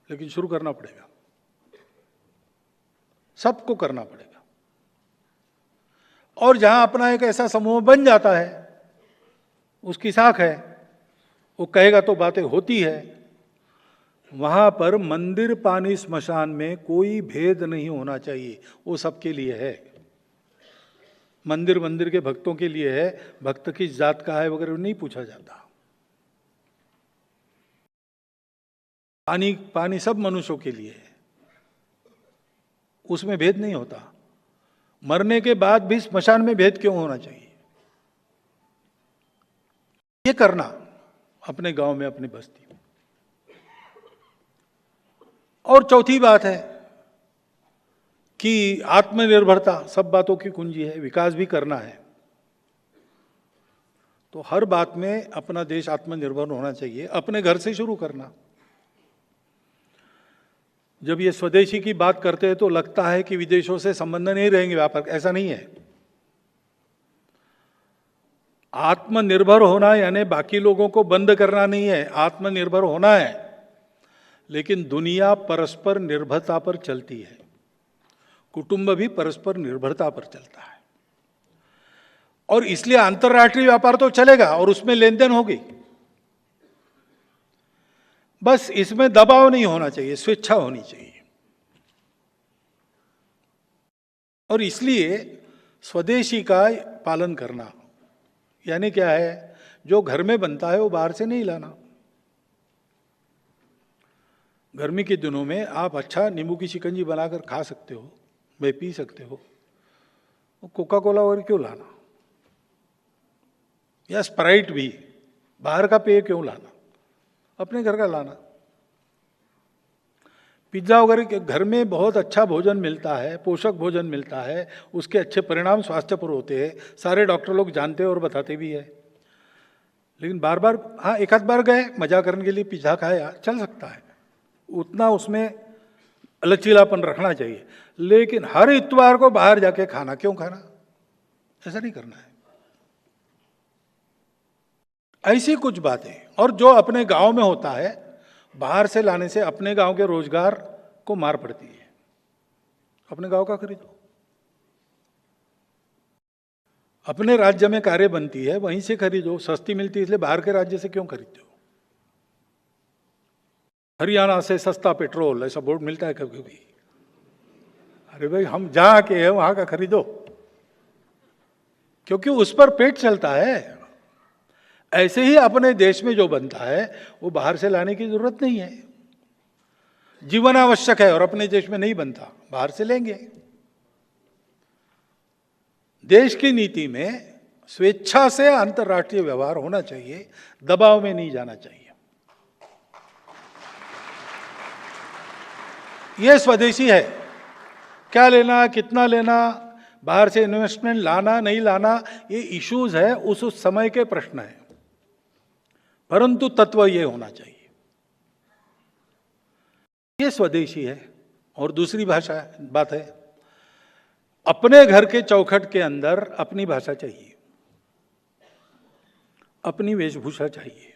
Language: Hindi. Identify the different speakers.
Speaker 1: लेकिन शुरू करना पड़ेगा, सबको करना पड़ेगा। और जहां अपना एक ऐसा समूह बन जाता है, उसकी साख है, वो कहेगा तो बातें होती है, वहां पर मंदिर पानी स्मशान में कोई भेद नहीं होना चाहिए, वो सबके लिए है। मंदिर मंदिर के भक्तों के लिए है, भक्त किस जात का है वगैरह नहीं पूछा जाता। पानी पानी सब मनुष्यों के लिए है, उसमें भेद नहीं होता। मरने के बाद भी स्मशान में भेद क्यों होना चाहिए? ये करना अपने गांव में, अपनी बस्ती में। और चौथी बात है कि आत्मनिर्भरता सब बातों की कुंजी है, विकास भी करना है। तो हर बात में अपना देश आत्मनिर्भर होना चाहिए, अपने घर से शुरू करना। जब ये स्वदेशी की बात करते हैं तो लगता है कि विदेशों से संबंध नहीं रहेंगे, व्यापार, ऐसा नहीं है। आत्मनिर्भर होना यानी बाकी लोगों को बंद करना नहीं है, आत्मनिर्भर होना है। लेकिन दुनिया परस्पर निर्भरता पर चलती है, कुटुंब भी परस्पर निर्भरता पर चलता है, और इसलिए अंतर्राष्ट्रीय व्यापार तो चलेगा और उसमें लेन देन होगी। बस इसमें दबाव नहीं होना चाहिए, स्वेच्छा होनी चाहिए। और इसलिए स्वदेशी का पालन करना यानी क्या है, जो घर में बनता है वो बाहर से नहीं लाना। गर्मी के दिनों में आप अच्छा नींबू की शिकंजी बनाकर खा सकते हो, वे पी सकते हो, कोका कोला और क्यों लाना, या स्प्राइट भी बाहर का पेय क्यों लाना, अपने घर का लाना। पिज्जा वगैरह के घर में बहुत अच्छा भोजन मिलता है, पोषक भोजन मिलता है, उसके अच्छे परिणाम स्वास्थ्य पर होते हैं, सारे डॉक्टर लोग जानते हैं और बताते भी है। लेकिन बार बार, हाँ एक आध बार गए मजा करने के लिए पिज्जा खाया, चल सकता है, उतना उसमें लचीलापन रखना चाहिए। लेकिन हर इतवार को बाहर जाके खाना, क्यों खाना, ऐसा नहीं करना है। ऐसी कुछ बातें। और जो अपने गांव में होता है, बाहर से लाने से अपने गांव के रोजगार को मार पड़ती है। अपने गांव का खरीदो, अपने राज्य में कार्य बनती है वहीं से खरीदो, सस्ती मिलती है इसलिए बाहर के राज्य से क्यों खरीदते हो। हरियाणा से सस्ता पेट्रोल ऐसा बोर्ड मिलता है कभी कभी, अरे भाई हम जहां के हैं वहां का खरीदो, क्योंकि उस पर पेट चलता है। ऐसे ही अपने देश में जो बनता है वो बाहर से लाने की जरूरत नहीं है, जीवन आवश्यक है और अपने देश में नहीं बनता, बाहर से लेंगे। देश की नीति में स्वेच्छा से अंतर्राष्ट्रीय व्यवहार होना चाहिए, दबाव में नहीं जाना चाहिए। यह स्वदेशी है। क्या लेना, कितना लेना, बाहर से इन्वेस्टमेंट लाना नहीं लाना, ये इश्यूज है, उस समय के प्रश्न है, परंतु तत्व ये होना चाहिए, ये स्वदेशी है। और दूसरी बात है, अपने घर के चौखट के अंदर अपनी भाषा चाहिए, अपनी वेशभूषा चाहिए।